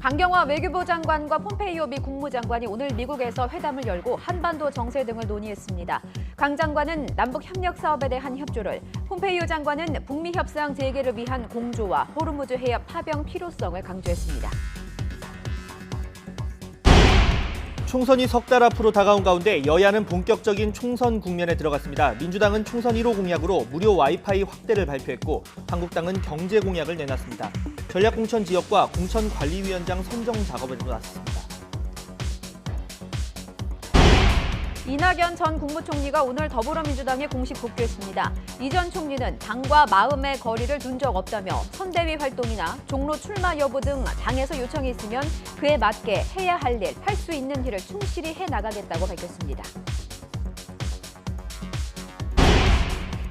강경화 외교부 장관과 폼페이오 미 국무장관이 오늘 미국에서 회담을 열고 한반도 정세 등을 논의했습니다. 강 장관은 남북 협력 사업에 대한 협조를, 폼페이오 장관은 북미 협상 재개를 위한 공조와 호르무즈 해협 파병 필요성을 강조했습니다. 총선이 석 달 앞으로 다가온 가운데 여야는 본격적인 총선 국면에 들어갔습니다. 민주당은 총선 1호 공약으로 무료 와이파이 확대를 발표했고 한국당은 경제 공약을 내놨습니다. 전략공천 지역과 공천관리위원장 선정 작업에 나섰습니다. 이낙연 전 국무총리가 오늘 더불어민주당에 공식 복귀했습니다. 이 전 총리는 당과 마음의 거리를 둔 적 없다며 선대위 활동이나 종로 출마 여부 등 당에서 요청이 있으면 그에 맞게 해야 할 일, 할 수 있는 일을 충실히 해나가겠다고 밝혔습니다.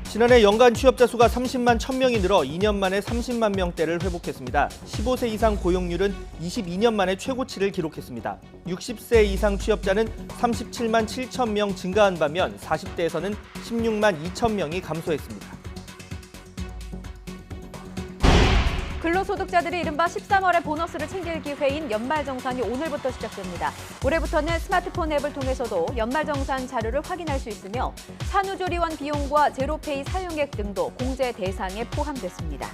지난해 연간 취업자 수가 30만 1,000명이 늘어 2년 만에 30만 명대를 회복했습니다. 15세 이상 고용률은 22년 만에 최고치를 기록했습니다. 60세 이상 취업자는 37만 7천 명 증가한 반면 40대에서는 16만 2천 명이 감소했습니다. 근로소득자들이 이른바 13월의 보너스를 챙길 기회인 연말정산이 오늘부터 시작됩니다. 올해부터는 스마트폰 앱을 통해서도 연말정산 자료를 확인할 수 있으며 산후조리원 비용과 제로페이 사용액 등도 공제 대상에 포함됐습니다.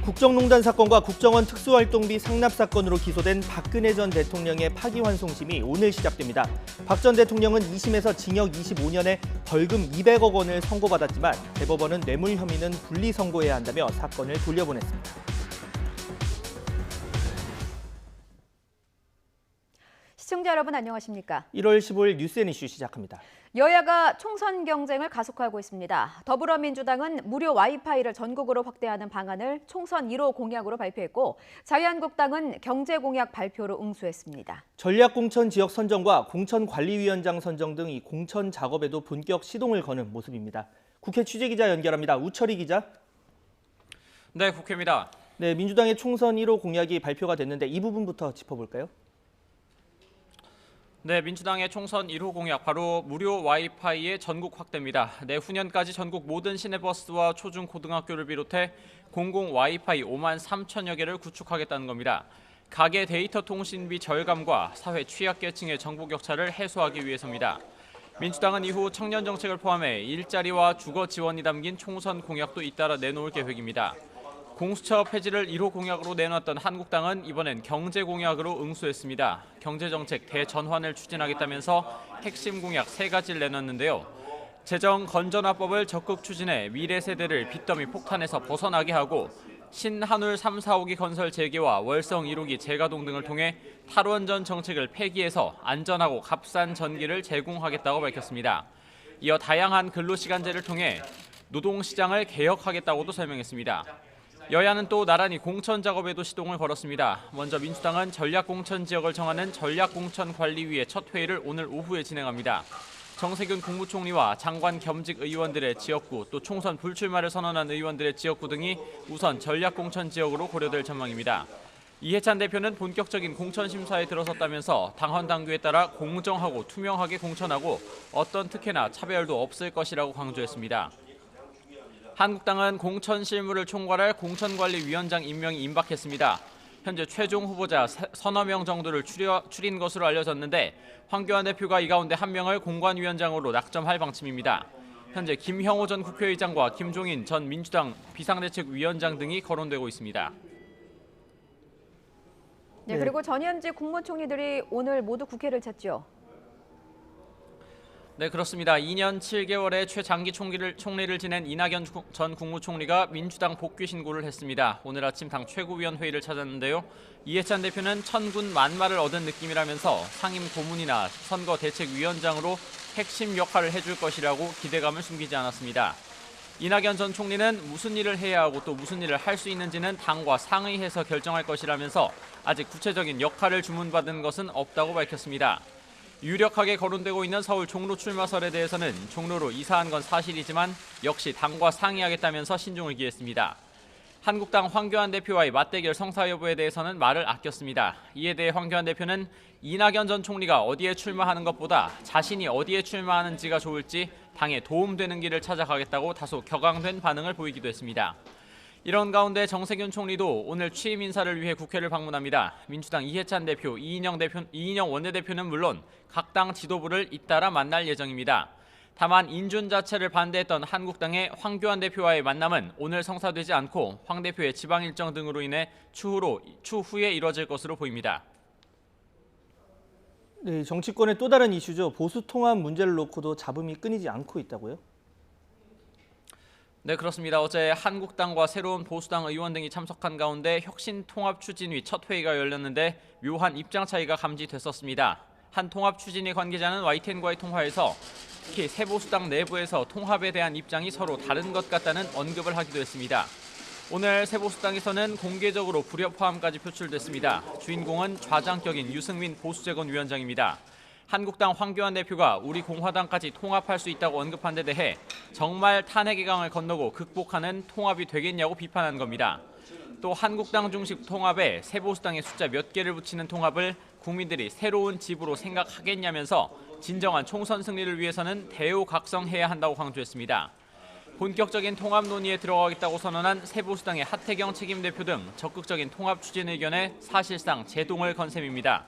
국정농단 사건과 국정원 특수활동비 상납 사건으로 기소된 박근혜 전 대통령의 파기환송심이 오늘 시작됩니다. 박 전 대통령은 2심에서 징역 25년에 벌금 200억 원을 선고받았지만 대법원은 뇌물 혐의는 분리 선고해야 한다며 사건을 돌려보냈습니다. 시청자 여러분 안녕하십니까? 1월 15일 뉴스앤 이슈 시작합니다. 여야가 총선 경쟁을 가속화하고 있습니다. 더불어민주당은 무료 와이파이를 전국으로 확대하는 방안을 총선 1호 공약으로 발표했고 자유한국당은 경제 공약 발표로 응수했습니다. 전략공천 지역 선정과 공천관리위원장 선정 등 이 공천 작업에도 본격 시동을 거는 모습입니다. 국회 취재기자 연결합니다. 우철희 기자. 네, 국회입니다. 네, 민주당의 총선 1호 공약이 발표가 됐는데 이 부분부터 짚어볼까요? 네, 민주당의 총선 1호 공약 바로 무료 와이파이의 전국 확대입니다. 내후년까지 전국 모든 시내버스와 초중고등학교를 비롯해 공공 와이파이 5만 3천여 개를 구축하겠다는 겁니다. 가계 데이터 통신비 절감과 사회 취약계층의 정보 격차를 해소하기 위해서입니다. 민주당은 이후 청년 정책을 포함해 일자리와 주거 지원이 담긴 총선 공약도 잇따라 내놓을 계획입니다. 공수처 폐지를 1호 공약으로 내놨던 한국당은 이번엔 경제 공약으로 응수했습니다. 경제정책 대전환을 추진하겠다면서 핵심 공약 3가지를 내놨는데요. 재정 건전화법을 적극 추진해 미래 세대를 빚더미 폭탄에서 벗어나게 하고 신한울 3, 4호기 건설 재개와 월성 1호기 재가동 등을 통해 탈원전 정책을 폐기해서 안전하고 값싼 전기를 제공하겠다고 밝혔습니다. 이어 다양한 근로시간제를 통해 노동시장을 개혁하겠다고도 설명했습니다. 여야는 또 나란히 공천 작업에도 시동을 걸었습니다. 먼저 민주당은 전략공천 지역을 정하는 전략공천관리위의 첫 회의를 오늘 오후에 진행합니다. 정세균 국무총리와 장관 겸직 의원들의 지역구, 또 총선 불출마를 선언한 의원들의 지역구 등이 우선 전략공천 지역으로 고려될 전망입니다. 이해찬 대표는 본격적인 공천 심사에 들어섰다면서 당헌 당규에 따라 공정하고 투명하게 공천하고 어떤 특혜나 차별도 없을 것이라고 강조했습니다. 한국당은 공천 실무를 총괄할 공천관리위원장 임명이 임박했습니다. 현재 최종 후보자 서너 명 정도를 추린 것으로 알려졌는데 황교안 대표가 이 가운데 한 명을 공관위원장으로 낙점할 방침입니다. 현재 김형호 전 국회의장과 김종인 전 민주당 비상대책위원장 등이 거론되고 있습니다. 네, 그리고 전현직 국무총리들이 오늘 모두 국회를 찾죠. 네, 그렇습니다. 2년 7개월의 최장기 총리를 지낸 이낙연 전 국무총리가 민주당 복귀 신고를 했습니다. 오늘 아침 당 최고위원회의를 찾았는데요. 이해찬 대표는 천군 만마를 얻은 느낌이라면서 상임 고문이나 선거대책위원장으로 핵심 역할을 해줄 것이라고 기대감을 숨기지 않았습니다. 이낙연 전 총리는 무슨 일을 해야 하고 또 무슨 일을 할 수 있는지는 당과 상의해서 결정할 것이라면서 아직 구체적인 역할을 주문받은 것은 없다고 밝혔습니다. 유력하게 거론되고 있는 서울 종로 출마설에 대해서는 종로로 이사한 건 사실이지만 역시 당과 상의하겠다면서 신중을 기했습니다. 한국당 황교안 대표와의 맞대결 성사 여부에 대해서는 말을 아꼈습니다. 이에 대해 황교안 대표는 이낙연 전 총리가 어디에 출마하는 것보다 자신이 어디에 출마하는지가 좋을지 당에 도움되는 길을 찾아가겠다고 다소 격앙된 반응을 보이기도 했습니다. 이런 가운데 정세균 총리도 오늘 취임 인사를 위해 국회를 방문합니다. 민주당 이해찬 대표, 이인영 원내대표는 물론 각 당 지도부를 잇따라 만날 예정입니다. 다만 인준 자체를 반대했던 한국당의 황교안 대표와의 만남은 오늘 성사되지 않고 황 대표의 지방 일정 등으로 인해 추후에 이뤄질 것으로 보입니다. 네, 정치권의 또 다른 이슈죠. 보수 통합 문제를 놓고도 잡음이 끊이지 않고 있다고요? 네, 그렇습니다. 어제 한국당과 새로운 보수당 의원 등이 참석한 가운데 혁신통합추진위 첫 회의가 열렸는데 묘한 입장 차이가 감지됐었습니다. 한 통합추진위 관계자는 YTN과의 통화에서 특히 새보수당 내부에서 통합에 대한 입장이 서로 다른 것 같다는 언급을 하기도 했습니다. 오늘 새보수당에서는 공개적으로 불협화음까지 표출됐습니다. 주인공은 좌장격인 유승민 보수재건위원장입니다. 한국당 황교안 대표가 우리 공화당까지 통합할 수 있다고 언급한 데 대해 정말 탄핵의 강을 건너고 극복하는 통합이 되겠냐고 비판한 겁니다. 또 한국당 중심 통합에 새보수당의 숫자 몇 개를 붙이는 통합을 국민들이 새로운 집으로 생각하겠냐면서 진정한 총선 승리를 위해서는 대우각성해야 한다고 강조했습니다. 본격적인 통합 논의에 들어가겠다고 선언한 새보수당의 하태경 책임대표 등 적극적인 통합 추진 의견에 사실상 제동을 건 셈입니다.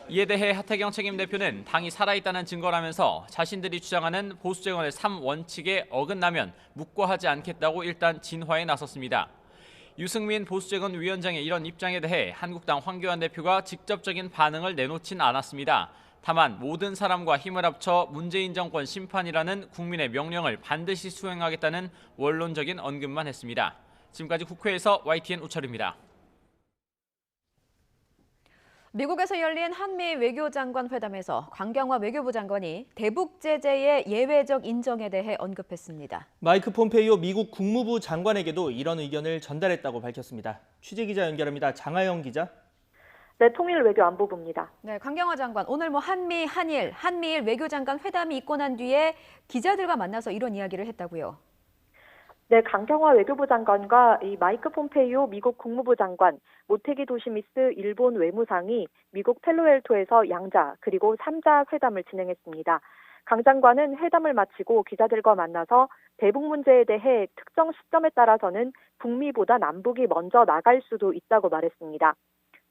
이에 대해 하태경 책임대표는 당이 살아있다는 증거라면서 자신들이 주장하는 보수재건의 3원칙에 어긋나면 묵과하지 않겠다고 일단 진화에 나섰습니다. 유승민 보수재건 위원장의 이런 입장에 대해 한국당 황교안 대표가 직접적인 반응을 내놓진 않았습니다. 다만 모든 사람과 힘을 합쳐 문재인 정권 심판이라는 국민의 명령을 반드시 수행하겠다는 원론적인 언급만 했습니다. 지금까지 국회에서 YTN 우철입니다. 미국에서 열린 한미 외교장관 회담에서 강경화 외교부 장관이 대북 제재의 예외적 인정에 대해 언급했습니다. 마이크 폼페이오 미국 국무부 장관에게도 이런 의견을 전달했다고 밝혔습니다. 취재기자 연결합니다. 장하영 기자. 네, 통일외교안보부입니다. 네, 강경화 장관, 오늘 한미일 외교장관 회담이 있고 난 뒤에 기자들과 만나서 이런 이야기를 했다고요. 네, 강경화 외교부 장관과 이 마이크 폼페이오 미국 국무부 장관, 모테기 도시미스 일본 외무상이 미국 펠로엘토에서 양자 그리고 3자 회담을 진행했습니다. 강 장관은 회담을 마치고 기자들과 만나서 대북 문제에 대해 특정 시점에 따라서는 북미보다 남북이 먼저 나갈 수도 있다고 말했습니다.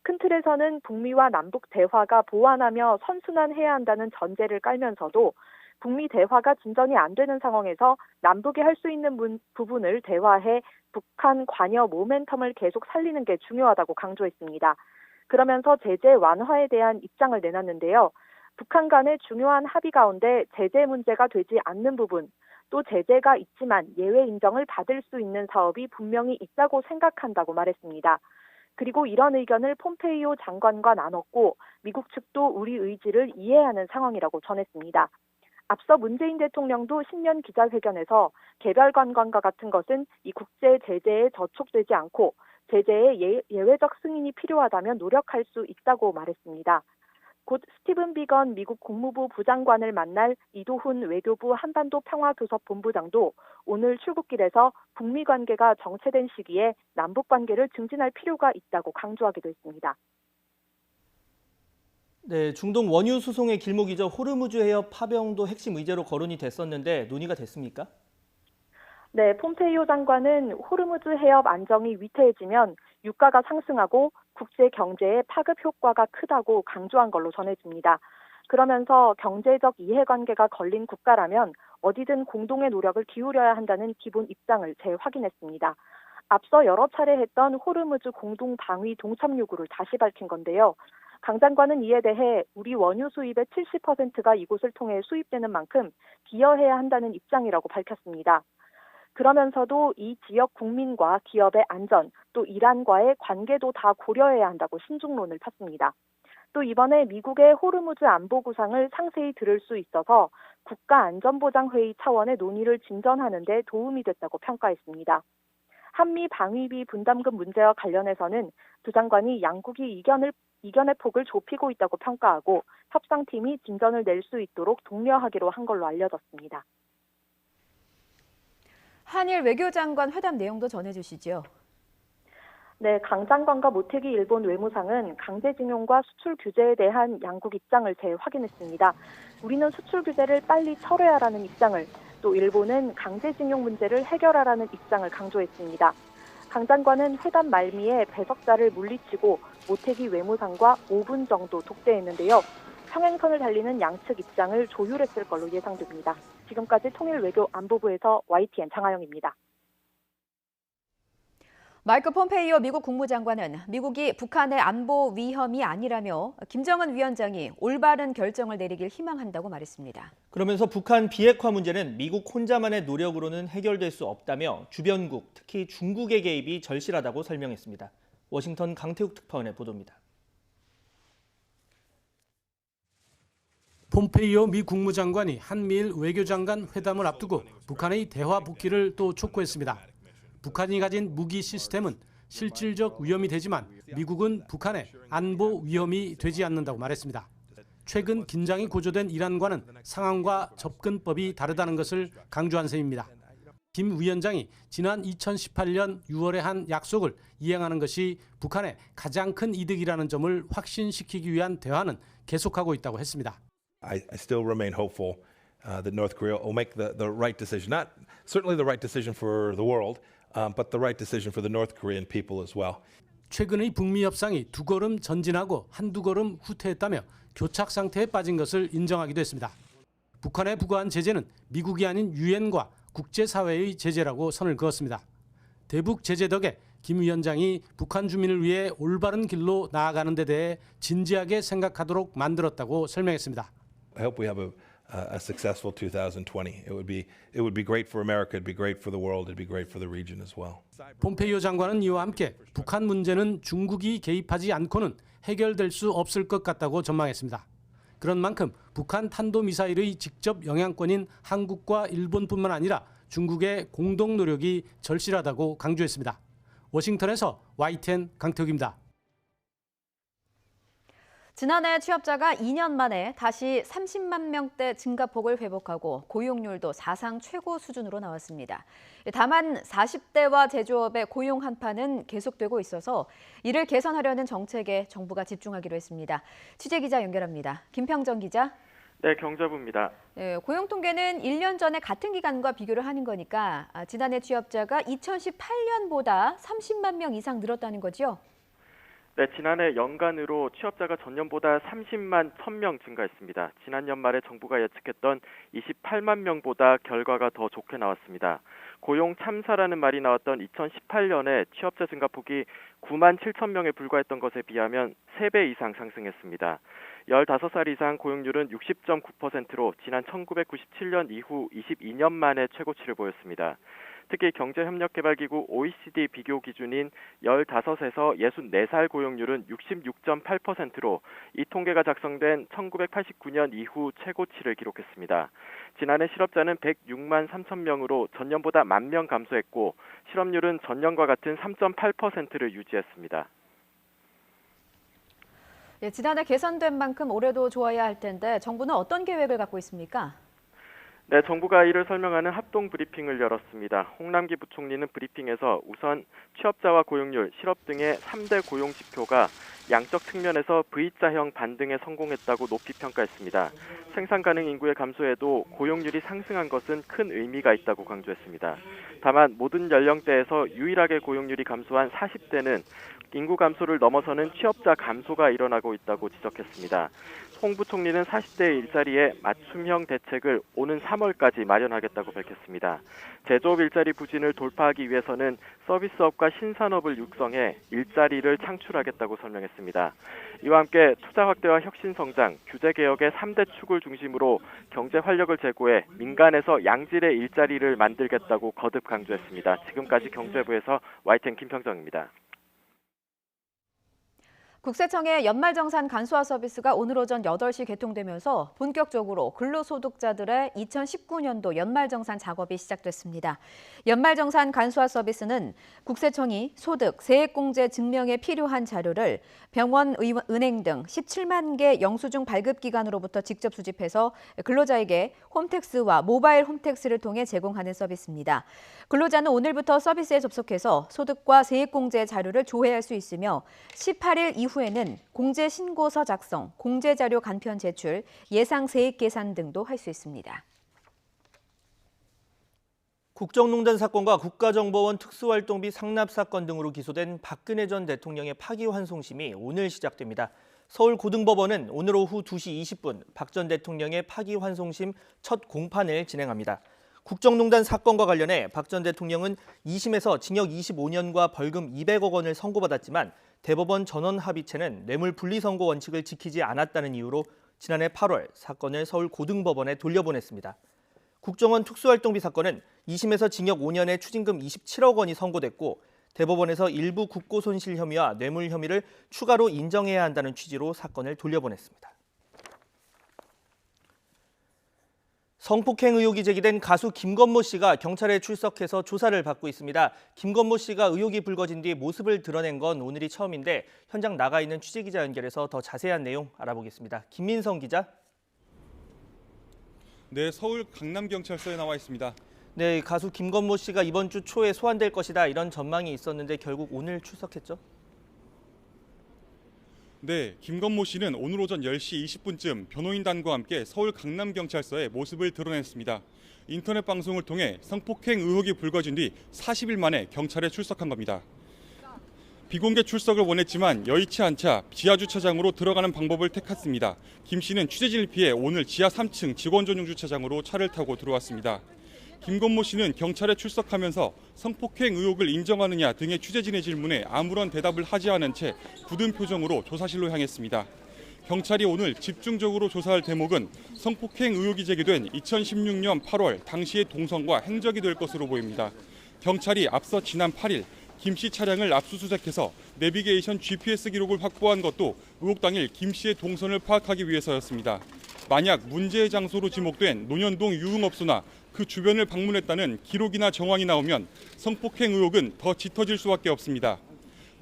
큰 틀에서는 북미와 남북 대화가 보완하며 선순환해야 한다는 전제를 깔면서도 북미 대화가 진전이 안 되는 상황에서 남북이 할 수 있는 부분을 대화해 북한 관여 모멘텀을 계속 살리는 게 중요하다고 강조했습니다. 그러면서 제재 완화에 대한 입장을 내놨는데요. 북한 간의 중요한 합의 가운데 제재 문제가 되지 않는 부분, 또 제재가 있지만 예외 인정을 받을 수 있는 사업이 분명히 있다고 생각한다고 말했습니다. 그리고 이런 의견을 폼페이오 장관과 나눴고 미국 측도 우리 의지를 이해하는 상황이라고 전했습니다. 앞서 문재인 대통령도 신년 기자회견에서 개별 관광과 같은 것은 이 국제 제재에 저촉되지 않고 제재의 예외적 승인이 필요하다면 노력할 수 있다고 말했습니다. 곧 스티븐 비건 미국 국무부 부장관을 만날 이도훈 외교부 한반도 평화교섭본부장도 오늘 출국길에서 북미 관계가 정체된 시기에 남북 관계를 증진할 필요가 있다고 강조하기도 했습니다. 네, 중동 원유 수송의 길목이죠. 호르무즈 해협 파병도 핵심 의제로 거론이 됐었는데 논의가 됐습니까? 네, 폼페이오 장관은 호르무즈 해협 안정이 위태해지면 유가가 상승하고 국제 경제에 파급 효과가 크다고 강조한 걸로 전해집니다. 그러면서 경제적 이해관계가 걸린 국가라면 어디든 공동의 노력을 기울여야 한다는 기본 입장을 재확인했습니다. 앞서 여러 차례 했던 호르무즈 공동 방위 동참 요구를 다시 밝힌 건데요. 강 장관은 이에 대해 우리 원유 수입의 70%가 이곳을 통해 수입되는 만큼 기여해야 한다는 입장이라고 밝혔습니다. 그러면서도 이 지역 국민과 기업의 안전, 또 이란과의 관계도 다 고려해야 한다고 신중론을 폈습니다. 또 이번에 미국의 호르무즈 안보 구상을 상세히 들을 수 있어서 국가안전보장회의 차원의 논의를 진전하는 데 도움이 됐다고 평가했습니다. 한미 방위비 분담금 문제와 관련해서는 두 장관이 양국이 이견의 폭을 좁히고 있다고 평가하고 협상팀이 진전을 낼 수 있도록 독려하기로 한 걸로 알려졌습니다. 한일 외교장관 회담 내용도 전해주시죠. 네, 강 장관과 모테기 일본 외무상은 강제징용과 수출 규제에 대한 양국 입장을 재확인했습니다. 우리는 수출 규제를 빨리 철회하라는 입장을, 또 일본은 강제징용 문제를 해결하라는 입장을 강조했습니다. 강 장관은 회담 말미에 배석자를 물리치고 모태기 외무상과 5분 정도 독대했는데요. 평행선을 달리는 양측 입장을 조율했을 걸로 예상됩니다. 지금까지 통일외교안보부에서 YTN 장하영입니다. 마이크 폼페이오 미국 국무장관은 미국이 북한의 안보 위험이 아니라며 김정은 위원장이 올바른 결정을 내리길 희망한다고 말했습니다. 그러면서 북한 비핵화 문제는 미국 혼자만의 노력으로는 해결될 수 없다며 주변국, 특히 중국의 개입이 절실하다고 설명했습니다. 워싱턴 강태욱 특파원의 보도입니다. 폼페이오 미 국무장관이 한미일 외교장관 회담을 앞두고 북한의 대화 복귀를 또 촉구했습니다. 북한이 가진 무기 시스템은 실질적 위험이 되지만 미국은 북한의 안보 위험이 되지 않는다고 말했습니다. 최근 긴장이 고조된 이란과는 상황과 접근법이 다르다는 것을 강조한 셈입니다. 김 위원장이 지난 2018년 6월에 한 약속을 이행하는 것이 북한의 가장 큰 이득이라는 점을 확신시키기 위한 대화는 계속하고 있다고 했습니다. I still remain hopeful that North Korea will make the right decision. Not certainly the right decision for the world, but the right decision for the North Korean people as well. 최근의 북미 협상이 두 걸음 전진하고 한두 걸음 후퇴했다며 교착 상태에 빠진 것을 인정하기도 했습니다. 북한에 부과한 제재는 미국이 아닌 유엔과 국제사회의 제재라고 선을 그었습니다. 대북 제재 덕에 김 위원장이 북한 주민을 위해 올바른 길로 나아가는 데 대해 진지하게 생각하도록 만들었다고 설명했습니다. I hope we have a successful 2020. It would be great for America. It'd be great for the world. It'd be great for the region as well. 폼페이오 장관은 이와 함께 북한 문제는 중국이 개입하지 않고는 해결될 수 없을 것 같다고 전망했습니다. 그런 만큼 북한 탄도미사일의 직접 영향권인 한국과 일본뿐만 아니라 중국의 공동 노력이 절실하다고 강조했습니다. 워싱턴에서 YTN 강태욱입니다. 지난해 취업자가 2년 만에 다시 30만 명대 증가폭을 회복하고 고용률도 사상 최고 수준으로 나왔습니다. 다만 40대와 제조업의 고용 한파는 계속되고 있어서 이를 개선하려는 정책에 정부가 집중하기로 했습니다. 취재기자 연결합니다. 김평정 기자. 네, 경제부입니다. 네, 고용 통계는 1년 전에 같은 기간과 비교를 하는 거니까 지난해 취업자가 2018년보다 30만 명 이상 늘었다는 거죠? 네, 지난해 연간으로 취업자가 전년보다 30만 1,000명 증가했습니다. 지난 연말에 정부가 예측했던 28만 명보다 결과가 더 좋게 나왔습니다. 고용 참사라는 말이 나왔던 2018년에 취업자 증가폭이 9만 7천 명에 불과했던 것에 비하면 3배 이상 상승했습니다. 15살 이상 고용률은 60.9%로 지난 1997년 이후 22년 만에 최고치를 보였습니다. 특히 경제협력개발기구 OECD 비교 기준인 15에서 64살 고용률은 66.8%로 이 통계가 작성된 1989년 이후 최고치를 기록했습니다. 지난해 실업자는 106만 3천 명으로 전년보다 1만 명 감소했고 실업률은 전년과 같은 3.8%를 유지했습니다. 예, 지난해 개선된 만큼 올해도 좋아야 할 텐데 정부는 어떤 계획을 갖고 있습니까? 네, 정부가 이를 설명하는 합동 브리핑을 열었습니다. 홍남기 부총리는 브리핑에서 우선 취업자와 고용률, 실업 등의 3대 고용 지표가 양적 측면에서 V자형 반등에 성공했다고 높이 평가했습니다. 생산 가능 인구의 감소에도 고용률이 상승한 것은 큰 의미가 있다고 강조했습니다. 다만 모든 연령대에서 유일하게 고용률이 감소한 40대는 인구 감소를 넘어서는 취업자 감소가 일어나고 있다고 지적했습니다. 홍 부총리는 40대 일자리에 맞춤형 대책을 오는 3월까지 마련하겠다고 밝혔습니다. 제조업 일자리 부진을 돌파하기 위해서는 서비스업과 신산업을 육성해 일자리를 창출하겠다고 설명했습니다. 이와 함께 투자 확대와 혁신 성장, 규제 개혁의 3대 축을 중심으로 경제 활력을 제고해 민간에서 양질의 일자리를 만들겠다고 거듭 강조했습니다. 지금까지 경제부에서 YTN 김평정입니다. 국세청의 연말정산 간소화 서비스가 오늘 오전 8시 개통되면서 본격적으로 근로소득자들의 2019년도 연말정산 작업이 시작됐습니다. 연말정산 간소화 서비스는 국세청이 소득, 세액공제 증명에 필요한 자료를 병원, 은행 등 17만 개 영수증 발급기관으로부터 직접 수집해서 근로자에게 홈택스와 모바일 홈택스를 통해 제공하는 서비스입니다. 근로자는 오늘부터 서비스에 접속해서 소득과 세액공제 자료를 조회할 수 있으며 18일 이후에는 공제 신고서 작성, 공제 자료 간편 제출, 예상 세액 계산 등도 할 수 있습니다. 국정농단 사건과 국가정보원 특수활동비 상납 사건 등으로 기소된 박근혜 전 대통령의 파기환송심이 오늘 시작됩니다. 서울고등법원은 오늘 오후 2시 20분 박 전 대통령의 파기환송심 첫 공판을 진행합니다. 국정농단 사건과 관련해 박 전 대통령은 2심에서 징역 25년과 벌금 200억 원을 선고받았지만 대법원 전원합의체는 뇌물 분리선고 원칙을 지키지 않았다는 이유로 지난해 8월 사건을 서울고등법원에 돌려보냈습니다. 국정원 특수활동비 사건은 2심에서 징역 5년에 추징금 27억 원이 선고됐고 대법원에서 일부 국고손실 혐의와 뇌물 혐의를 추가로 인정해야 한다는 취지로 사건을 돌려보냈습니다. 성폭행 의혹이 제기된 가수 김건모 씨가 경찰에 출석해서 조사를 받고 있습니다. 김건모 씨가 의혹이 불거진 뒤 모습을 드러낸 건 오늘이 처음인데 현장 나가 있는 취재기자 연결해서 더 자세한 내용 알아보겠습니다. 김민성 기자. 네, 서울 강남경찰서에 나와 있습니다. 네, 가수 김건모 씨가 이번 주 초에 소환될 것이다 이런 전망이 있었는데 결국 오늘 출석했죠? 네, 김건모 씨는 오늘 오전 10시 20분쯤 변호인단과 함께 서울 강남경찰서에 모습을 드러냈습니다. 인터넷 방송을 통해 성폭행 의혹이 불거진 뒤 40일 만에 경찰에 출석한 겁니다. 비공개 출석을 원했지만 여의치 않자 지하 주차장으로 들어가는 방법을 택했습니다. 김 씨는 취재진을 피해 오늘 지하 3층 직원 전용 주차장으로 차를 타고 들어왔습니다. 김건모 씨는 경찰에 출석하면서 성폭행 의혹을 인정하느냐 등의 취재진의 질문에 아무런 대답을 하지 않은 채 굳은 표정으로 조사실로 향했습니다. 경찰이 오늘 집중적으로 조사할 대목은 성폭행 의혹이 제기된 2016년 8월 당시의 동선과 행적이 될 것으로 보입니다. 경찰이 앞서 지난 8일 김 씨 차량을 압수수색해서 내비게이션 GPS 기록을 확보한 것도 의혹 당일 김 씨의 동선을 파악하기 위해서였습니다. 만약 문제의 장소로 지목된 논현동 유흥업소나 그 주변을 방문했다는 기록이나 정황이 나오면 성폭행 의혹은 더 짙어질 수밖에 없습니다.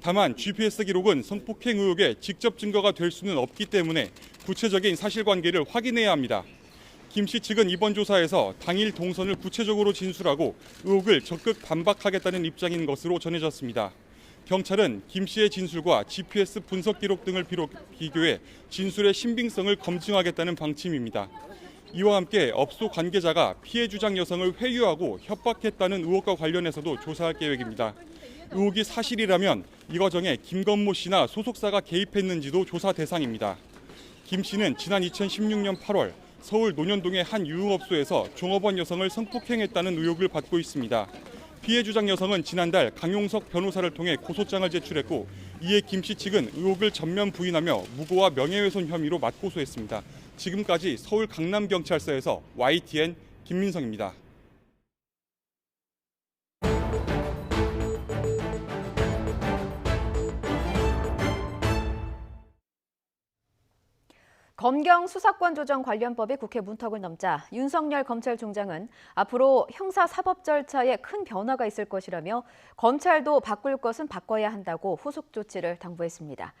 다만 GPS 기록은 성폭행 의혹의 직접 증거가 될 수는 없기 때문에 구체적인 사실관계를 확인해야 합니다. 김 씨 측은 이번 조사에서 당일 동선을 구체적으로 진술하고 의혹을 적극 반박하겠다는 입장인 것으로 전해졌습니다. 경찰은 김 씨의 진술과 GPS 분석 기록 등을 비교해 진술의 신빙성을 검증하겠다는 방침입니다. 이와 함께 업소 관계자가 피해 주장 여성을 회유하고 협박했다는 의혹과 관련해서도 조사할 계획입니다. 의혹이 사실이라면 이 과정에 김건모 씨나 소속사가 개입했는지도 조사 대상입니다. 김 씨는 지난 2016년 8월 서울 논현동의 한 유흥업소에서 종업원 여성을 성폭행했다는 의혹을 받고 있습니다. 피해 주장 여성은 지난달 강용석 변호사를 통해 고소장을 제출했고 이에 김 씨 측은 의혹을 전면 부인하며 무고와 명예훼손 혐의로 맞고소했습니다. 지금까지 서울 강남경찰서에서 YTN 김민성입니다. 검경 수사권 조정 관련법이 국회 문턱을 넘자 윤석열 검찰총장은 앞으로 형사사법 절차에 큰 변화가 있을 것이라며 검찰도 바꿀 것은 바꿔야 한다고 후속 조치를 당부했습니다.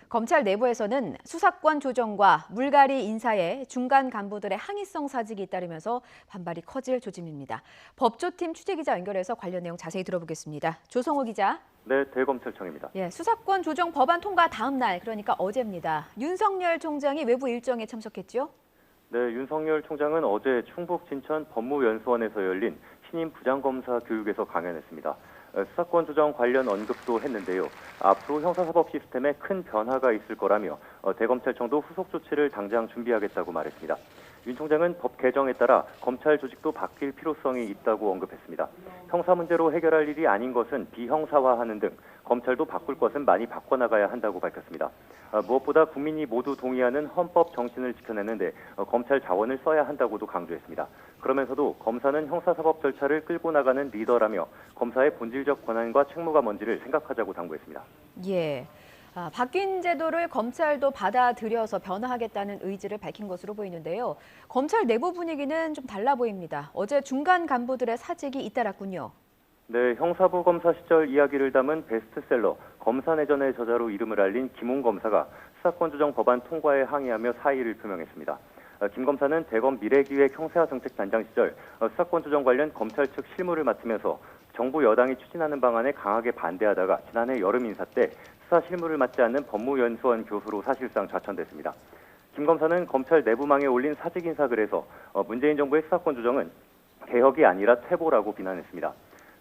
검찰 내부에서는 수사권 조정과 물갈이 인사에 중간 간부들의 항의성 사직이 잇따르면서 반발이 커질 조짐입니다. 법조팀 취재기자 연결해서 관련 내용 자세히 들어보겠습니다. 조성호 기자. 네, 대검찰청입니다. 예, 수사권 조정 법안 통과 다음 날, 그러니까 어제입니다. 윤석열 총장이 외부 일정에 참석했죠? 네, 윤석열 총장은 어제 충북 진천 법무연수원에서 열린 신임 부장검사 교육에서 강연했습니다. 수사권 조정 관련 언급도 했는데요. 앞으로 형사사법 시스템에 큰 변화가 있을 거라며 대검찰청도 후속 조치를 당장 준비하겠다고 말했습니다. 윤 총장은 법 개정에 따라 검찰 조직도 바뀔 필요성이 있다고 언급했습니다. 형사 문제로 해결할 일이 아닌 것은 비형사화하는 등 검찰도 바꿀 것은 많이 바꿔나가야 한다고 밝혔습니다. 무엇보다 국민이 모두 동의하는 헌법 정신을 지켜내는데 검찰 자원을 써야 한다고도 강조했습니다. 그러면서도 검사는 형사사법 절차를 끌고 나가는 리더라며 검사의 본질적 권한과 책무가 뭔지를 생각하자고 당부했습니다. 예. 바뀐 제도를 검찰도 받아들여서 변화하겠다는 의지를 밝힌 것으로 보이는데요. 검찰 내부 분위기는 좀 달라 보입니다. 어제 중간 간부들의 사직이 잇따랐군요. 네, 형사부 검사 시절 이야기를 담은 베스트셀러 검사내전의 저자로 이름을 알린 김웅 검사가 수사권 조정 법안 통과에 항의하며 사의를 표명했습니다. 김 검사는 대검 미래기획 형사정책단장 시절 수사권 조정 관련 검찰 측 실무를 맡으면서 정부 여당이 추진하는 방안에 강하게 반대하다가 지난해 여름 인사 때 수사 실무를 맡지 않는 법무연수원 교수로 사실상 좌천됐습니다. 김 검사는 검찰 내부망에 올린 사직 인사글에서 문재인 정부의 수사권 조정은 개혁이 아니라 퇴보라고 비난했습니다.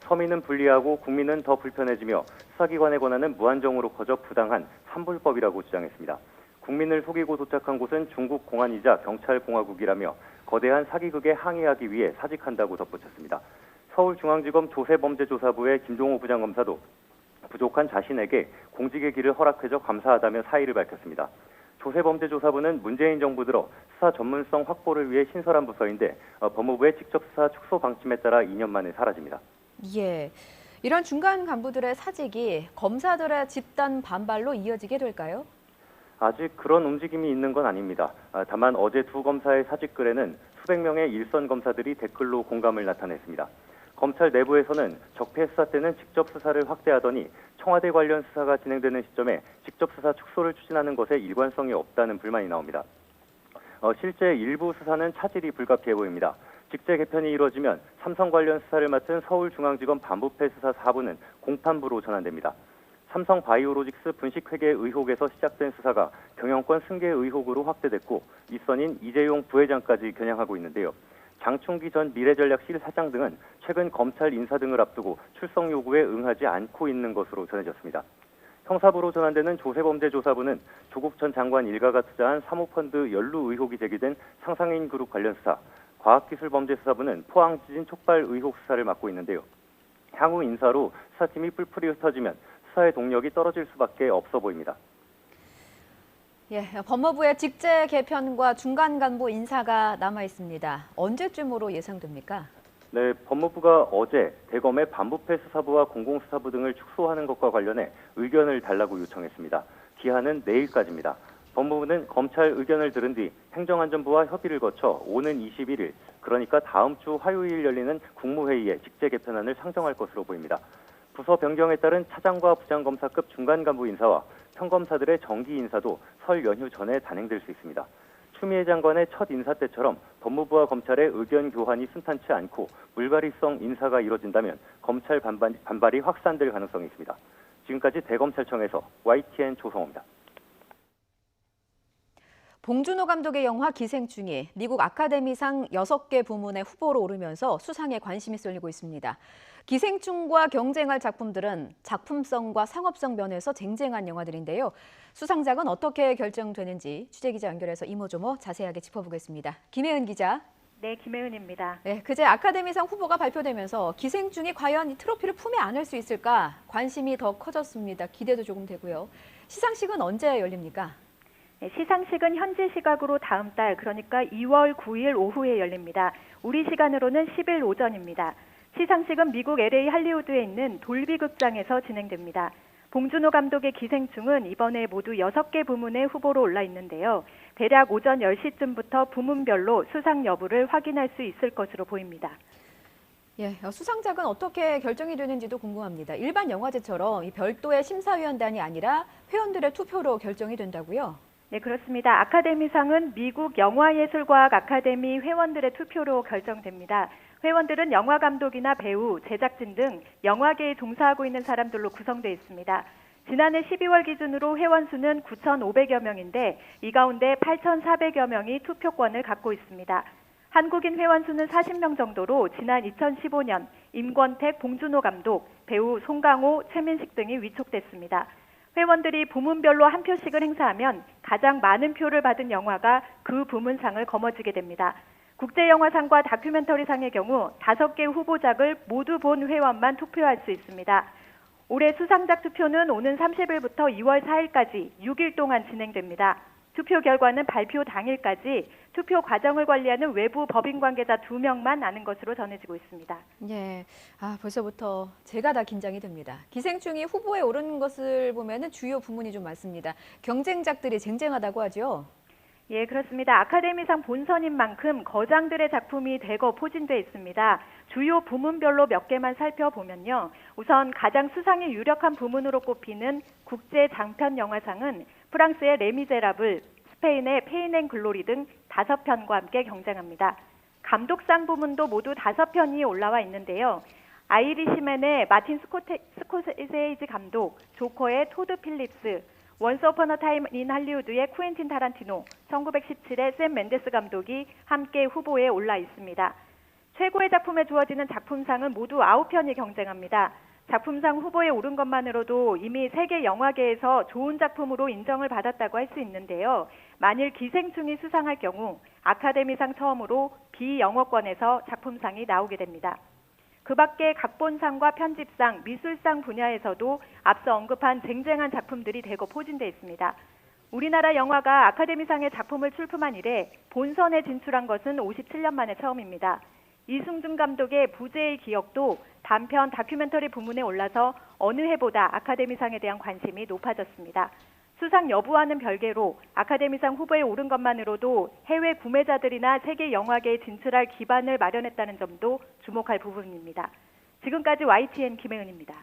서민은 불리하고 국민은 더 불편해지며 수사기관의 권한은 무한정으로 커져 부당한 산불법이라고 주장했습니다. 국민을 속이고 도착한 곳은 중국 공안이자 경찰공화국이라며 거대한 사기극에 항의하기 위해 사직한다고 덧붙였습니다. 서울중앙지검 조세범죄조사부의 김종호 부장검사도 부족한 자신에게 공직의 길을 허락해줘 감사하다며 사의를 밝혔습니다. 조세범죄조사부는 문재인 정부 들어 수사 전문성 확보를 위해 신설한 부서인데 법무부의 직접 수사 축소 방침에 따라 2년 만에 사라집니다. 예, 이런 중간 간부들의 사직이 검사들의 집단 반발로 이어지게 될까요? 아직 그런 움직임이 있는 건 아닙니다. 다만 어제 두 검사의 사직 글에는 수백 명의 일선 검사들이 댓글로 공감을 나타냈습니다. 검찰 내부에서는 적폐 수사 때는 직접 수사를 확대하더니 청와대 관련 수사가 진행되는 시점에 직접 수사 축소를 추진하는 것에 일관성이 없다는 불만이 나옵니다. 실제 일부 수사는 차질이 불가피해 보입니다. 직제 개편이 이루어지면 삼성 관련 수사를 맡은 서울중앙지검 반부패 수사 4부는 공판부로 전환됩니다. 삼성 바이오로직스 분식회계 의혹에서 시작된 수사가 경영권 승계 의혹으로 확대됐고 윗선인 이재용 부회장까지 겨냥하고 있는데요. 장충기 전 미래전략실 사장 등은 최근 검찰 인사 등을 앞두고 출석 요구에 응하지 않고 있는 것으로 전해졌습니다. 형사부로 전환되는 조세범죄조사부는 조국 전 장관 일가가 투자한 사모펀드 연루 의혹이 제기된 상상인 그룹 관련 수사, 과학기술범죄수사부는 포항 지진 촉발 의혹 수사를 맡고 있는데요. 향후 인사로 수사팀이 뿔뿔이 흩어지면 수사의 동력이 떨어질 수밖에 없어 보입니다. 예, 법무부의 직제 개편과 중간 간부 인사가 남아 있습니다. 언제쯤으로 예상됩니까? 네, 법무부가 어제 대검의 반부패 수사부와 공공수사부 등을 축소하는 것과 관련해 의견을 달라고 요청했습니다. 기한은 내일까지입니다. 법무부는 검찰 의견을 들은 뒤 행정안전부와 협의를 거쳐 오는 21일, 그러니까 다음 주 화요일 열리는 국무회의에 직제 개편안을 상정할 것으로 보입니다. 부서 변경에 따른 차장과 부장검사급 중간 간부 인사와 평검사들의 정기 인사도 설 연휴 전에 단행될 수 있습니다. 추미애 장관의 첫 인사 때처럼 법무부와 검찰의 의견 교환이 순탄치 않고 물갈이성 인사가 이뤄진다면 검찰 반발이 확산될 가능성이 있습니다. 지금까지 대검찰청에서 YTN 조성호입니다. 봉준호 감독의 영화 기생충이 미국 아카데미상 6개 부문의 후보로 오르면서 수상에 관심이 쏠리고 있습니다. 기생충과 경쟁할 작품들은 작품성과 상업성 면에서 쟁쟁한 영화들인데요. 수상작은 어떻게 결정되는지 취재기자 연결해서 이모저모 자세하게 짚어보겠습니다. 김혜은 기자. 네, 김혜은입니다. 네, 그제 아카데미상 후보가 발표되면서 기생충이 과연 이 트로피를 품에 안을 수 있을까 관심이 더 커졌습니다. 기대도 조금 되고요. 시상식은 언제 열립니까? 네, 시상식은 현지 시각으로 다음 달, 그러니까 2월 9일 오후에 열립니다. 우리 시간으로는 10일 오전입니다. 시상식은 미국 LA 할리우드에 있는 돌비 극장에서 진행됩니다. 봉준호 감독의 기생충은 이번에 모두 6개 부문의 후보로 올라 있는데요. 대략 오전 10시쯤부터 부문별로 수상 여부를 확인할 수 있을 것으로 보입니다. 예, 수상작은 어떻게 결정이 되는지도 궁금합니다. 일반 영화제처럼 이 별도의 심사위원단이 아니라 회원들의 투표로 결정이 된다고요? 네, 그렇습니다. 아카데미상은 미국 영화예술과학 아카데미 회원들의 투표로 결정됩니다. 회원들은 영화 감독이나 배우, 제작진 등 영화계에 종사하고 있는 사람들로 구성되어 있습니다. 지난해 12월 기준으로 회원 수는 9,500여 명인데 이 가운데 8,400여 명이 투표권을 갖고 있습니다. 한국인 회원 수는 40명 정도로 지난 2015년 임권택, 봉준호 감독, 배우 송강호, 최민식 등이 위촉됐습니다. 회원들이 부문별로 한 표씩을 행사하면 가장 많은 표를 받은 영화가 그 부문상을 거머쥐게 됩니다. 국제영화상과 다큐멘터리상의 경우 5개 후보작을 모두 본 회원만 투표할 수 있습니다. 올해 수상작 투표는 오는 30일부터 2월 4일까지 6일 동안 진행됩니다. 투표 결과는 발표 당일까지 투표 과정을 관리하는 외부 법인 관계자 2명만 아는 것으로 전해지고 있습니다. 예, 벌써부터 제가 다 긴장이 됩니다. 기생충이 후보에 오른 것을 보면은 주요 부문이 좀 많습니다. 경쟁작들이 쟁쟁하다고 하죠? 예, 그렇습니다. 아카데미상 본선인 만큼 거장들의 작품이 대거 포진돼 있습니다. 주요 부문별로 몇 개만 살펴보면요. 우선 가장 수상이 유력한 부문으로 꼽히는 국제장편영화상은 프랑스의 레미제라블, 스페인의 페인 앤 글로리 등 5편과 함께 경쟁합니다. 감독상 부문도 모두 5편이 올라와 있는데요. 아이리시맨의 마틴 스코세이지 감독, 조커의 토드 필립스, 원스 어폰 어 타임 인 할리우드의 쿠엔틴 타란티노, 1917의 샘 멘데스 감독이 함께 후보에 올라 있습니다. 최고의 작품에 주어지는 작품상은 모두 9편이 경쟁합니다. 작품상 후보에 오른 것만으로도 이미 세계 영화계에서 좋은 작품으로 인정을 받았다고 할 수 있는데요. 만일 기생충이 수상할 경우 아카데미상 처음으로 비영어권에서 작품상이 나오게 됩니다. 그 밖에 각본상과 편집상, 미술상 분야에서도 앞서 언급한 쟁쟁한 작품들이 대거 포진돼 있습니다. 우리나라 영화가 아카데미상의 작품을 출품한 이래 본선에 진출한 것은 57년 만에 처음입니다. 이승준 감독의 부재의 기억도 단편 다큐멘터리 부문에 올라서 어느 해보다 아카데미상에 대한 관심이 높아졌습니다. 수상 여부와는 별개로 아카데미상 후보에 오른 것만으로도 해외 구매자들이나 세계 영화계에 진출할 기반을 마련했다는 점도 주목할 부분입니다. 지금까지 YTN 김혜은입니다.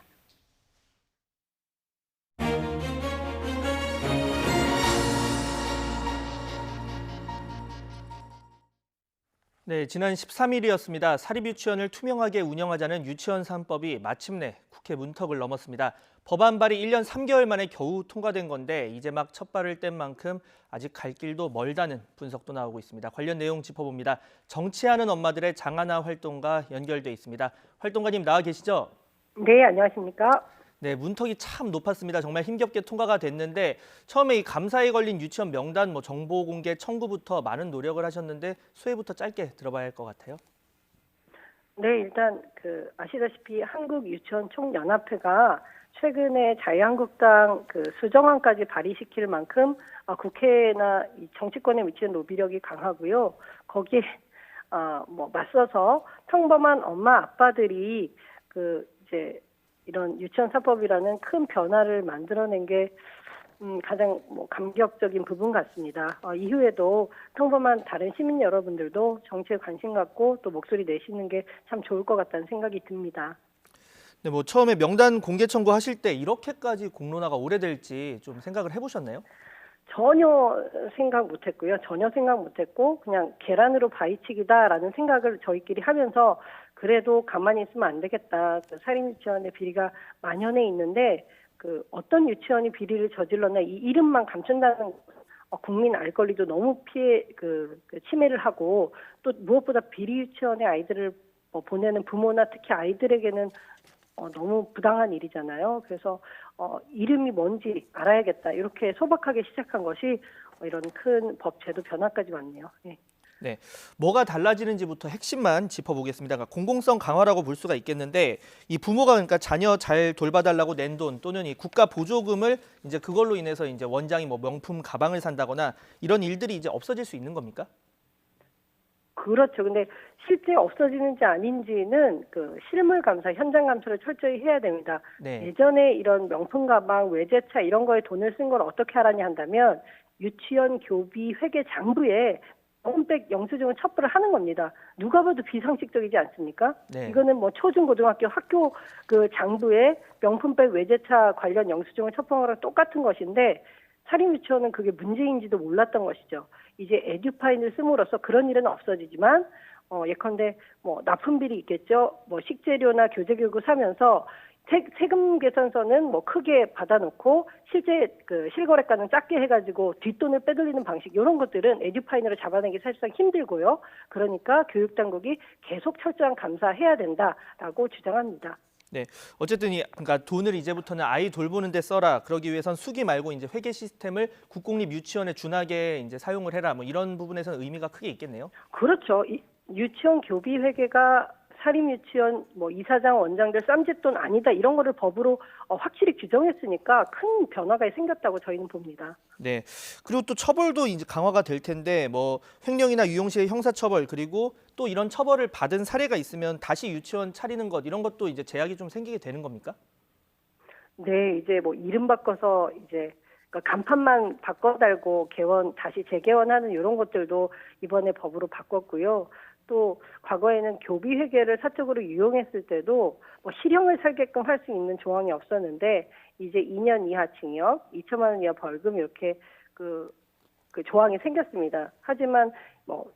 네, 지난 13일이었습니다. 사립유치원을 투명하게 운영하자는 유치원 3법이 마침내 국회 문턱을 넘었습니다. 법안 발의 1년 3개월 만에 겨우 통과된 건데 이제 막 첫 발을 뗀 만큼 아직 갈 길도 멀다는 분석도 나오고 있습니다. 관련 내용 짚어봅니다. 정치하는 엄마들의 장하나 활동가 연결돼 있습니다. 활동가님 나와 계시죠? 네, 안녕하십니까? 네, 문턱이 참 높았습니다. 정말 힘겹게 통과가 됐는데 처음에 이 감사에 걸린 유치원 명단 정보 공개 청구부터 많은 노력을 하셨는데 소회부터 짧게 들어봐야 할 것 같아요. 네, 일단 아시다시피 한국유치원총연합회가 최근에 자유한국당 수정안까지 발의시킬 만큼 국회나 이 정치권에 미치는 로비력이 강하고요. 거기에 맞서서 평범한 엄마 아빠들이 이제 이런 유치원 3법이라는 큰 변화를 만들어낸 게 가장 감격적인 부분 같습니다. 이후에도 평범한 다른 시민 여러분들도 정치에 관심 갖고 또 목소리 내시는 게 참 좋을 것 같다는 생각이 듭니다. 네, 처음에 명단 공개 청구하실 때 이렇게까지 공론화가 오래될지 좀 생각을 해보셨나요? 전혀 생각 못했고요. 전혀 생각 못했고 그냥 계란으로 바위치기다라는 생각을 저희끼리 하면서 그래도 가만히 있으면 안 되겠다. 사립유치원의 비리가 만연해 있는데 어떤 유치원이 비리를 저질렀나 이 이름만 감춘다는 국민 알 권리도 너무 침해를 하고 또 무엇보다 비리 유치원의 아이들을 보내는 부모나 특히 아이들에게는 너무 부당한 일이잖아요. 그래서 이름이 뭔지 알아야겠다. 이렇게 소박하게 시작한 것이 이런 큰 법 제도 변화까지 왔네요. 네. 네, 뭐가 달라지는지부터 핵심만 짚어보겠습니다. 그러니까 공공성 강화라고 볼 수가 있겠는데 이 부모가 그러니까 자녀 잘 돌봐달라고 낸 돈 또는 이 국가 보조금을 이제 그걸로 인해서 이제 원장이 명품 가방을 산다거나 이런 일들이 이제 없어질 수 있는 겁니까? 그렇죠. 근데 실제 없어지는지 아닌지는 실물 감사, 현장 감사를 철저히 해야 됩니다. 네. 예전에 이런 명품 가방, 외제차 이런 거에 돈을 쓴 걸 어떻게 하라냐 한다면 유치원 교비 회계 장부에 명품백 영수증을 첩부를 하는 겁니다. 누가 봐도 비상식적이지 않습니까? 네. 이거는 초중고등학교 학교 장부에 명품백 외제차 관련 영수증을 첩부하는 거랑 똑같은 것인데 사립유치원은 그게 문제인지도 몰랐던 것이죠. 이제 에듀파인을 씀으로써 그런 일은 없어지지만 예컨대 납품비리 있겠죠. 식재료나 교재교구 사면서 세금 계산서는 크게 받아놓고 실제 실거래가는 작게 해가지고 뒷돈을 빼돌리는 방식 이런 것들은 에듀파인으로 잡아내기 사실상 힘들고요. 그러니까 교육당국이 계속 철저한 감사해야 된다라고 주장합니다. 네, 어쨌든 그러니까 돈을 이제부터는 아이 돌보는 데 써라. 그러기 위해선 수기 말고 이제 회계 시스템을 국공립 유치원에 준하게 이제 사용을 해라. 이런 부분에서는 의미가 크게 있겠네요. 그렇죠. 유치원 교비 회계가 사립유치원 이사장 원장들 쌈짓돈 아니다 이런 거를 법으로 확실히 규정했으니까 큰 변화가 생겼다고 저희는 봅니다. 네. 그리고 또 처벌도 이제 강화가 될 텐데 횡령이나 유용시의 형사처벌 그리고 또 이런 처벌을 받은 사례가 있으면 다시 유치원 차리는 것 이런 것도 이제 제약이 좀 생기게 되는 겁니까? 네, 이제 이름 바꿔서 이제 간판만 바꿔 달고 다시 재개원하는 이런 것들도 이번에 법으로 바꿨고요. 또 과거에는 교비 회계를 사적으로 유용했을 때도 실형을 살게끔 할 수 있는 조항이 없었는데 이제 2년 이하 징역, 2천만 원 이하 벌금 이렇게 그 조항이 생겼습니다. 하지만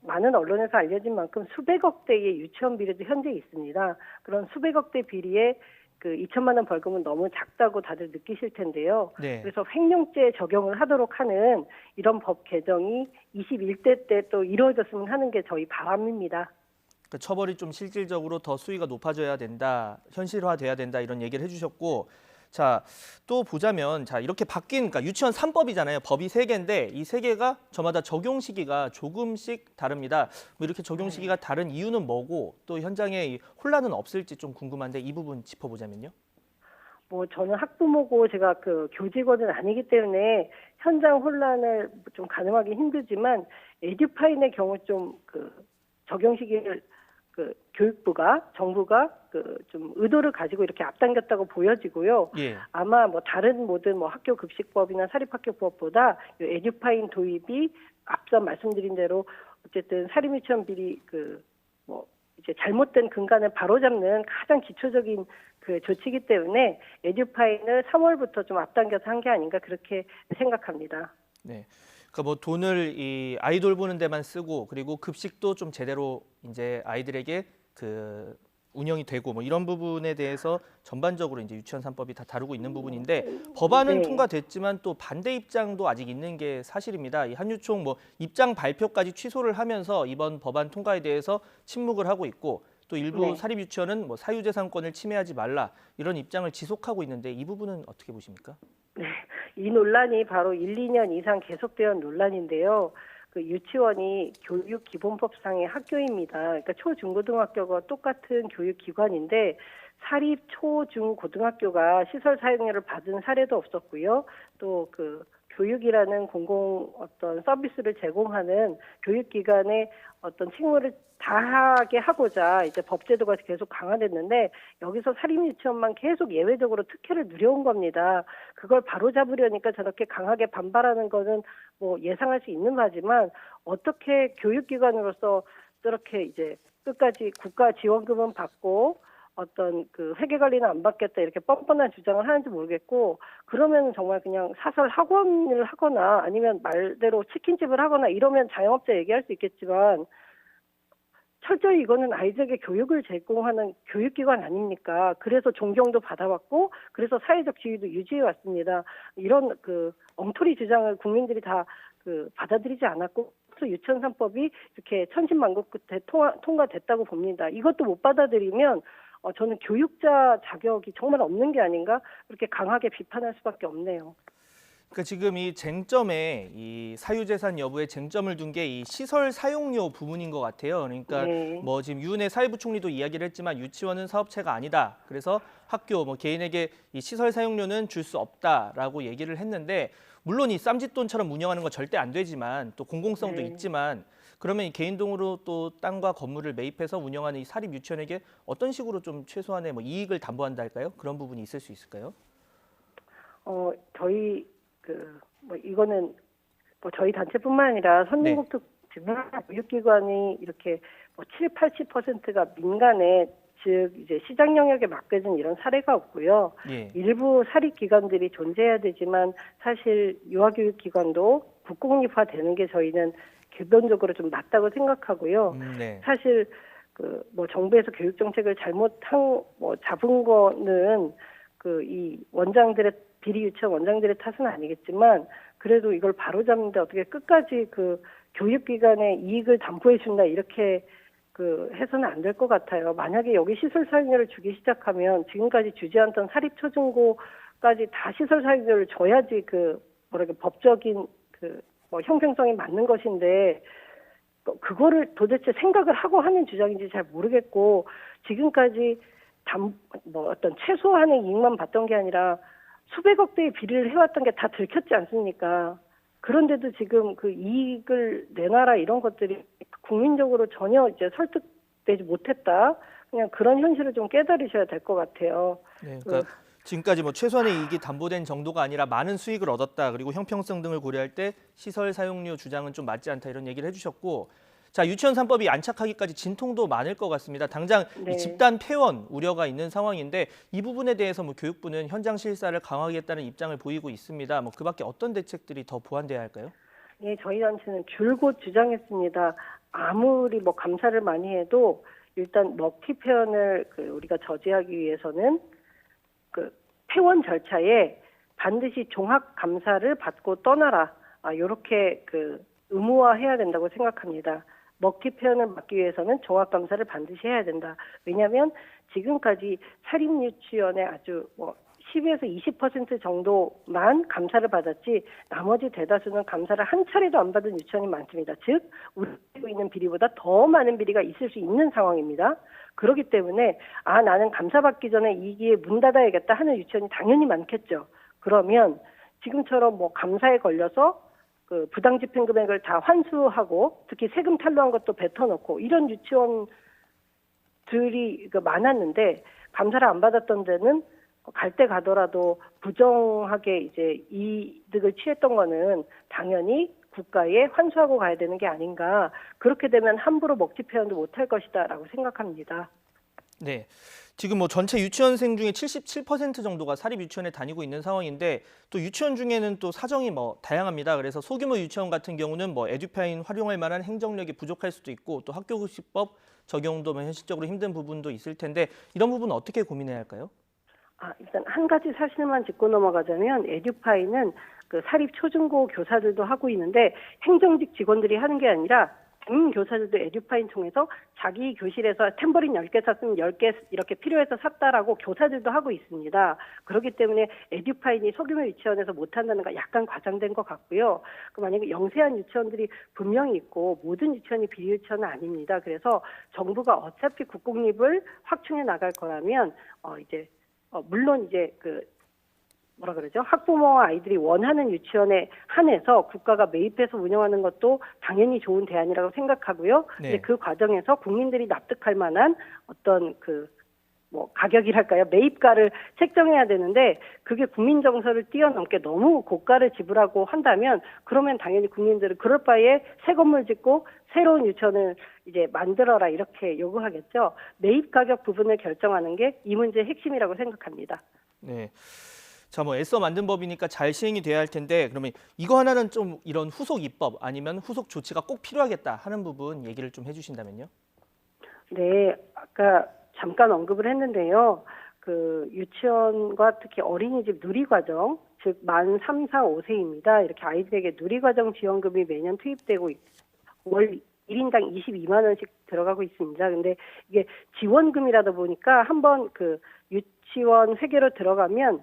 많은 언론에서 알려진 만큼 수백억 대의 유치원 비리도 현재 있습니다. 그런 수백억 대 비리에 2천만 원 벌금은 너무 작다고 다들 느끼실 텐데요. 네. 그래서 횡령죄 적용을 하도록 하는 이런 법 개정이 21대 때 또 이루어졌으면 하는 게 저희 바람입니다. 그러니까 처벌이 좀 실질적으로 더 수위가 높아져야 된다, 현실화돼야 된다 이런 얘기를 해주셨고, 자, 또 보자면 자 이렇게 바뀐 그러니까 유치원 3법이잖아요. 법이 3개인데 이 3개가 저마다 적용 시기가 조금씩 다릅니다. 뭐 이렇게 적용 시기가 다른 이유는 뭐고 또 현장에 이 혼란은 없을지 좀 궁금한데 이 부분 짚어보자면요. 뭐 저는 학부모고 제가 그 교직원은 아니기 때문에 현장 혼란을 좀 가늠하기 힘들지만 에듀파인의 경우 좀 그 적용 시기를 그 교육부가 정부가 그 좀 의도를 가지고 이렇게 앞당겼다고 보여지고요. 예. 아마 뭐 다른 모든 뭐 학교 급식법이나 사립학교법보다 이 에듀파인 도입이 앞서 말씀드린 대로 어쨌든 사립유치원 비리 그 뭐 이제 잘못된 근간을 바로잡는 가장 기초적인 그 조치이기 때문에 에듀파인을 3월부터 좀 앞당겨서 한 게 아닌가 그렇게 생각합니다. 네. 그러니까 뭐 돈을 이 아이돌 보는 데만 쓰고 그리고 급식도 좀 제대로 이제 아이들에게 그 운영이 되고 뭐 이런 부분에 대해서 전반적으로 이제 유치원 3법이 다 다루고 있는 부분인데 법안은 네. 통과됐지만 또 반대 입장도 아직 있는 게 사실입니다. 이 한유총 뭐 입장 발표까지 취소를 하면서 이번 법안 통과에 대해서 침묵을 하고 있고 또 일부 네. 사립유치원은 뭐 사유재산권을 침해하지 말라 이런 입장을 지속하고 있는데 이 부분은 어떻게 보십니까? 네, 이 논란이 바로 1, 2년 이상 계속되어 온 논란인데요. 그 유치원이 교육기본법상의 학교입니다. 그러니까 초, 중, 고등학교가 똑같은 교육기관인데 사립 초, 중, 고등학교가 시설 사용료를 받은 사례도 없었고요. 또 그 교육이라는 공공 어떤 서비스를 제공하는 교육기관의 어떤 책무를 다하게 하고자 이제 법제도가 계속 강화됐는데 여기서 사립유치원만 계속 예외적으로 특혜를 누려온 겁니다. 그걸 바로잡으려니까 저렇게 강하게 반발하는 거는 뭐 예상할 수 있는 바지만 어떻게 교육기관으로서 저렇게 이제 끝까지 국가 지원금은 받고 어떤 그 회계 관리는 안 받겠다 이렇게 뻔뻔한 주장을 하는지 모르겠고 그러면 정말 그냥 사설 학원을 하거나 아니면 말대로 치킨집을 하거나 이러면 자영업자 얘기할 수 있겠지만 철저히 이거는 아이들에게 교육을 제공하는 교육기관 아닙니까? 그래서 존경도 받아왔고 그래서 사회적 지위도 유지해 왔습니다. 이런 그 엉터리 주장을 국민들이 다 그 받아들이지 않았고 또 유치원 3법이 이렇게 천신만고 끝에 통과됐다고 봅니다. 이것도 못 받아들이면 저는 교육자 자격이 정말 없는 게 아닌가 그렇게 강하게 비판할 수밖에 없네요. 그러니까 지금 이 쟁점에 이 사유재산 여부에 쟁점을 둔 게 이 시설 사용료 부분인 것 같아요. 그러니까 네. 뭐 지금 유은혜 사회부총리도 이야기를 했지만 유치원은 사업체가 아니다. 그래서 학교 뭐 개인에게 이 시설 사용료는 줄 수 없다라고 얘기를 했는데 물론 이 쌈짓돈처럼 운영하는 건 절대 안 되지만 또 공공성도 네. 있지만 그러면 이 개인 돈으로 또 땅과 건물을 매입해서 운영하는 이 사립 유치원에게 어떤 식으로 좀 최소한의 뭐 이익을 담보한다 할까요? 그런 부분이 있을 수 있을까요? 저희 뭐 이거는 뭐 저희 단체뿐만 아니라 선진국도 교육기관이 이렇게 뭐 7, 80%가 민간에 즉 이제 시장 영역에 맡겨진 이런 사례가 없고요. 예. 일부 사립기관들이 존재해야 되지만 사실 유아교육기관도 국공립화되는 게 저희는 기본적으로 좀 맞다고 생각하고요. 네. 사실 그 뭐 정부에서 교육 정책을 잘못한 뭐 잡은 거는 그 이 원장들의 비리 유치원 원장들의 탓은 아니겠지만 그래도 이걸 바로잡는데 어떻게 끝까지 그 교육기관의 이익을 담보해 준다 이렇게 그 해서는 안 될 것 같아요. 만약에 여기 시설 사용료를 주기 시작하면 지금까지 주지 않던 사립 초중고까지 다 시설 사용료를 줘야지 그 뭐랄까 법적인 그 뭐 형평성이 맞는 것인데 그거를 도대체 생각을 하고 하는 주장인지 잘 모르겠고 지금까지 뭐 어떤 최소한의 이익만 봤던 게 아니라 수백억 대의 비리를 해왔던 게 다 들켰지 않습니까? 그런데도 지금 그 이익을 내놔라 이런 것들이 국민적으로 전혀 이제 설득되지 못했다. 그냥 그런 현실을 좀 깨달으셔야 될 것 같아요. 네, 그러니까 지금까지 뭐 최소한의 이익이 담보된 정도가 아니라 많은 수익을 얻었다. 그리고 형평성 등을 고려할 때 시설 사용료 주장은 좀 맞지 않다 이런 얘기를 해주셨고 자 유치원 3법이 안착하기까지 진통도 많을 것 같습니다. 당장 네. 이 집단 폐원 우려가 있는 상황인데 이 부분에 대해서 뭐 교육부는 현장 실사를 강화하겠다는 입장을 보이고 있습니다. 뭐 그밖에 어떤 대책들이 더 보완돼야 할까요? 네, 저희 단체는 줄곧 주장했습니다. 아무리 뭐 감사를 많이 해도 일단 먹튀 폐원을 우리가 저지하기 위해서는 그 폐원 절차에 반드시 종합 감사를 받고 떠나라. 이렇게 그 의무화해야 된다고 생각합니다. 먹튀 표현을 막기 위해서는 종합감사를 반드시 해야 된다. 왜냐하면 지금까지 사립유치원의 아주 10에서 20% 정도만 감사를 받았지 나머지 대다수는 감사를 한 차례도 안 받은 유치원이 많습니다. 즉 우리가 있는 비리보다 더 많은 비리가 있을 수 있는 상황입니다. 그렇기 때문에 나는 감사받기 전에 이 기회에 문 닫아야겠다 하는 유치원이 당연히 많겠죠. 그러면 지금처럼 감사에 걸려서 그 부당 집행 금액을 다 환수하고 특히 세금 탈루한 것도 뱉어놓고 이런 유치원들이 많았는데 감사를 안 받았던 데는 갈 때 가더라도 부정하게 이제 이득을 취했던 거는 당연히 국가에 환수하고 가야 되는 게 아닌가. 그렇게 되면 함부로 먹튀 표현도 못할 것이다라고 생각합니다. 네. 지금 전체 유치원생 중에 77% 정도가 사립 유치원에 다니고 있는 상황인데 또 유치원 중에는 또 사정이 다양합니다. 그래서 소규모 유치원 같은 경우는 에듀파인 활용할 만한 행정력이 부족할 수도 있고 또 학교급식법 적용도 현실적으로 힘든 부분도 있을 텐데 이런 부분은 어떻게 고민해야 할까요? 일단 한 가지 사실만 짚고 넘어가자면 에듀파이는 그 사립 초중고 교사들도 하고 있는데 행정직 직원들이 하는 게 아니라 교사들도 에듀파인 통해서 자기 교실에서 탬버린 10개 샀으면 10개 이렇게 필요해서 샀다라고 교사들도 하고 있습니다. 그렇기 때문에 에듀파인이 소규모 유치원에서 못한다는 건 약간 과장된 것 같고요. 만약에 영세한 유치원들이 분명히 있고 모든 유치원이 비리 유치원은 아닙니다. 그래서 정부가 어차피 국공립을 확충해 나갈 거라면 물론 학부모와 아이들이 원하는 유치원에 한해서 국가가 매입해서 운영하는 것도 당연히 좋은 대안이라고 생각하고요. 네. 근데 그 과정에서 국민들이 납득할 만한 어떤 가격이랄까요? 매입가를 책정해야 되는데 그게 국민 정서를 뛰어넘게 너무 고가를 지불하고 한다면 그러면 당연히 국민들은 그럴 바에 새 건물 짓고 새로운 유치원을 이제 만들어라 이렇게 요구하겠죠. 매입 가격 부분을 결정하는 게 이 문제의 핵심이라고 생각합니다. 네. 자, 애써 만든 법이니까 잘 시행이 돼야 할 텐데 그러면 이거 하나는 좀 이런 후속 입법 아니면 후속 조치가 꼭 필요하겠다 하는 부분 얘기를 좀 해주신다면요. 네, 아까 잠깐 언급을 했는데요. 그 유치원과 특히 어린이집 누리과정, 즉 만 3, 4, 5세입니다. 이렇게 아이들에게 누리과정 지원금이 매년 투입되고 월 1인당 22만 원씩 들어가고 있습니다. 근데 이게 지원금이라다 보니까 한번 그 유치원 회계로 들어가면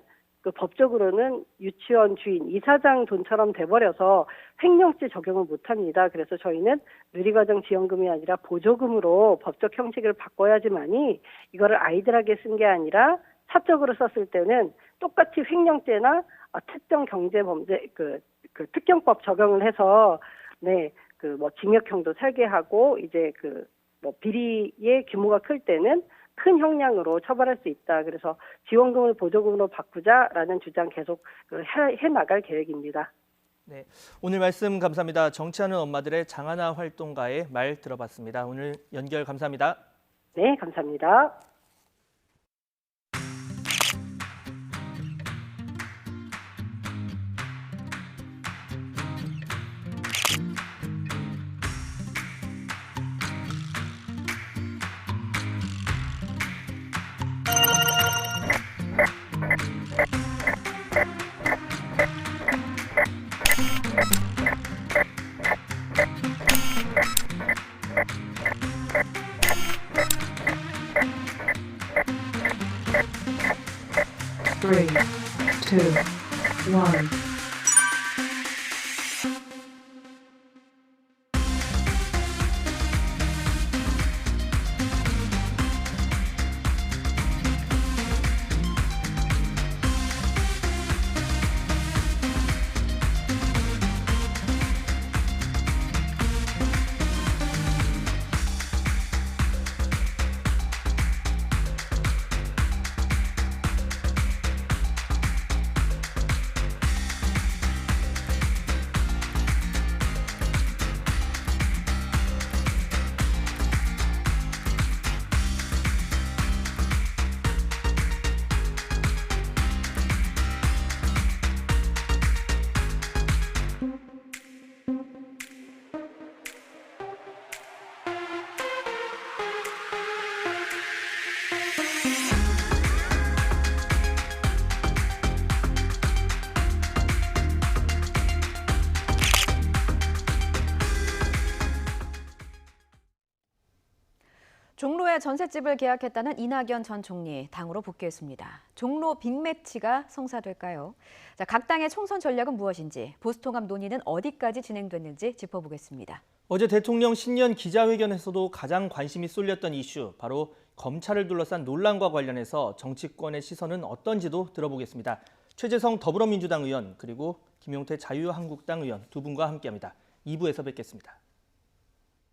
법적으로는 유치원 주인, 이사장 돈처럼 돼버려서 횡령죄 적용을 못합니다. 그래서 저희는 누리과정 지원금이 아니라 보조금으로 법적 형식을 바꿔야지만이 이거를 아이들에게 쓴 게 아니라 사적으로 썼을 때는 똑같이 횡령죄나 특정 경제범죄 그 특경법 적용을 해서 징역형도 살게 하고 이제 비리의 규모가 클 때는 큰 형량으로 처벌할 수 있다. 그래서 지원금을 보조금으로 바꾸자라는 주장 계속 해나갈 계획입니다. 네, 오늘 말씀 감사합니다. 정치하는 엄마들의 장하나 활동가의 말 들어봤습니다. 오늘 연결 감사합니다. 네, 감사합니다. Three, two, one. 몰래 전셋집을 계약했다는 이낙연 전 총리 당으로 복귀했습니다. 종로 빅매치가 성사될까요? 자, 각 당의 총선 전략은 무엇인지, 보수통합 논의는 어디까지 진행됐는지 짚어보겠습니다. 어제 대통령 신년 기자회견에서도 가장 관심이 쏠렸던 이슈, 바로 검찰을 둘러싼 논란과 관련해서 정치권의 시선은 어떤지도 들어보겠습니다. 최재성 더불어민주당 의원 그리고 김용태 자유한국당 의원 두 분과 함께합니다. 2부에서 뵙겠습니다.